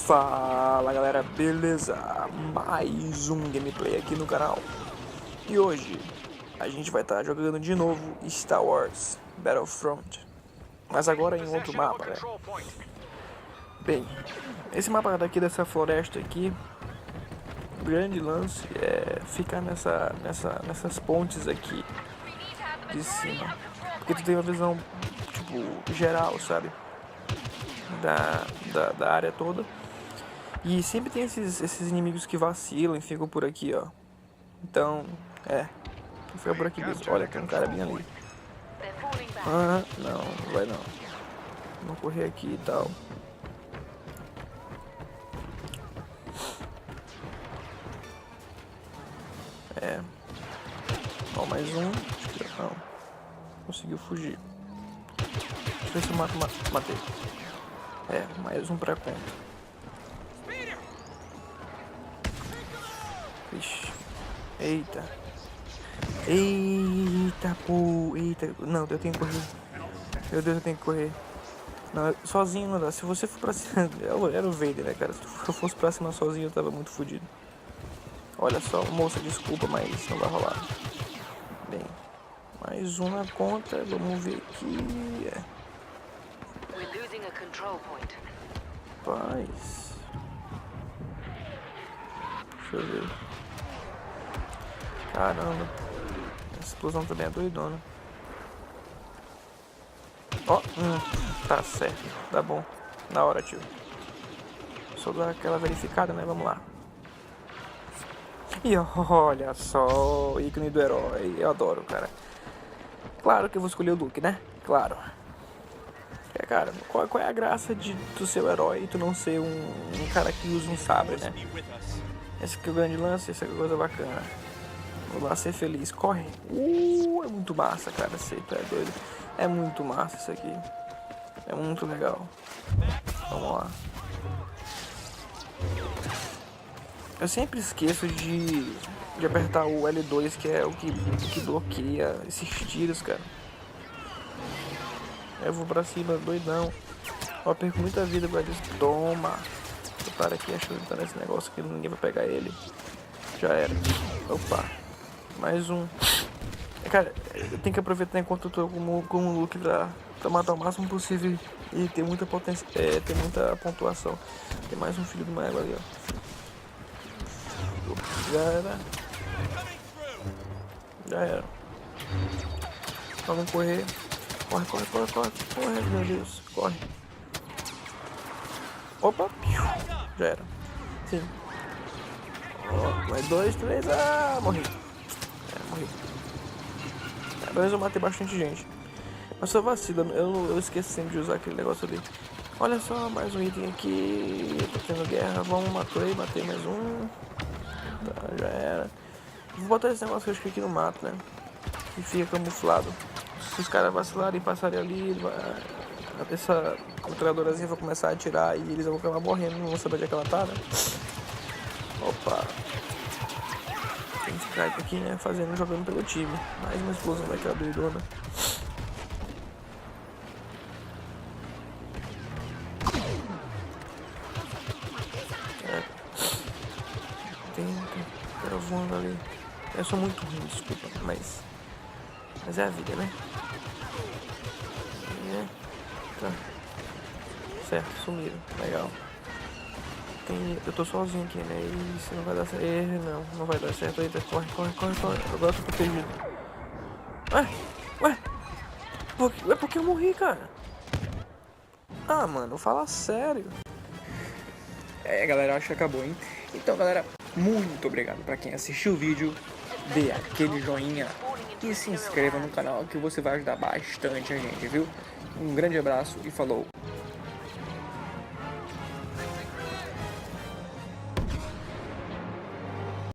Fala galera, beleza? Mais um gameplay aqui no canal. E hoje a gente vai estar jogando de novo Star Wars Battlefront, mas agora em outro mapa, né? Bem, esse mapa daqui dessa floresta aqui, o grande lance é ficar nessas pontes aqui de cima, porque tu tem uma visão tipo geral, sabe? Da área toda. E sempre tem esses inimigos que vacilam e ficam por aqui, ó. Então, fica por aqui mesmo. Olha, tem um cara bem ali. Ah, não vai não. Vamos correr aqui e tal. Ó, mais um. Não. Conseguiu fugir. Deixa eu ver se eu matei. Mais um pra conta. Ixi. Eita, pô. Eita. Não, eu tenho que correr. Meu Deus, eu tenho que correr. Não, sozinho não dá. Se você for pra cima... Era o Vader, né, cara? Se eu fosse pra cima sozinho, eu tava muito fodido. Olha só, moça, desculpa, mas não vai rolar. Bem, mais um na conta. Vamos ver aqui. Paz. Deixa eu ver. Caramba. Essa explosão também é doidona. Ó, tá certo. Tá bom. Na hora, tio. Só dar aquela verificada, né? Vamos lá. E olha só, o ícone do herói. Eu adoro, cara. Claro que eu vou escolher o Luke, né? Claro. Cara, qual é a graça de tu ser o herói e tu não ser um cara que usa um sabre, né? Esse aqui é o grande lance, essa é a coisa bacana. Vamos lá, ser feliz. Corre. É muito massa, cara. Você é doido. É muito massa isso aqui. É muito legal. Vamos lá. Eu sempre esqueço de apertar o L2, que é o que bloqueia esses tiros, cara. Eu vou pra cima, doidão. Eu perco muita vida com eles. Toma. Eu paro aqui achando que tá nesse negócio que ninguém vai pegar ele. Já era. Opa. Mais um. Cara, eu tenho que aproveitar enquanto eu tô como Luke pra matar o máximo possível e ter muita potência, ter muita pontuação. Tem mais um filho de uma égua ali, ó. Já era. Vamos correr. Corre, meu Deus. Corre. Opa. Já era. Sim. Mais 2, 3. Morri. Morri. Mas eu matei bastante gente. Mas só vacila, eu esqueço sempre de usar aquele negócio ali. Olha só, mais um item aqui. Tô tendo guerra. Vamos, matei mais um. Tá, já era. Vou botar esse negócio que eu acho que aqui no mato, né? Que fica camuflado. Se os caras vacilarem e passarem ali, essa metralhadorazinha vai começar a atirar e eles vão acabar morrendo. Não vão saber onde é que ela tá, né? Opa. Tem Skype aqui, né? Jogando pelo time. Mais uma explosão daquela doidona. Tem cara voando ali. Eu sou muito ruim, desculpa, mas é a vida, né? Tá. Certo, sumiram. Legal. Eu tô sozinho aqui, né? Isso não vai dar certo. Não vai dar certo. Eita, corre. Agora eu tô protegido. Ué? Por que eu morri, cara? Ah, mano, fala sério. Galera, acho que acabou, hein? Então, galera, muito obrigado pra quem assistiu o vídeo. Dê aquele joinha e se inscreva no canal que você vai ajudar bastante a gente, viu? Um grande abraço e falou!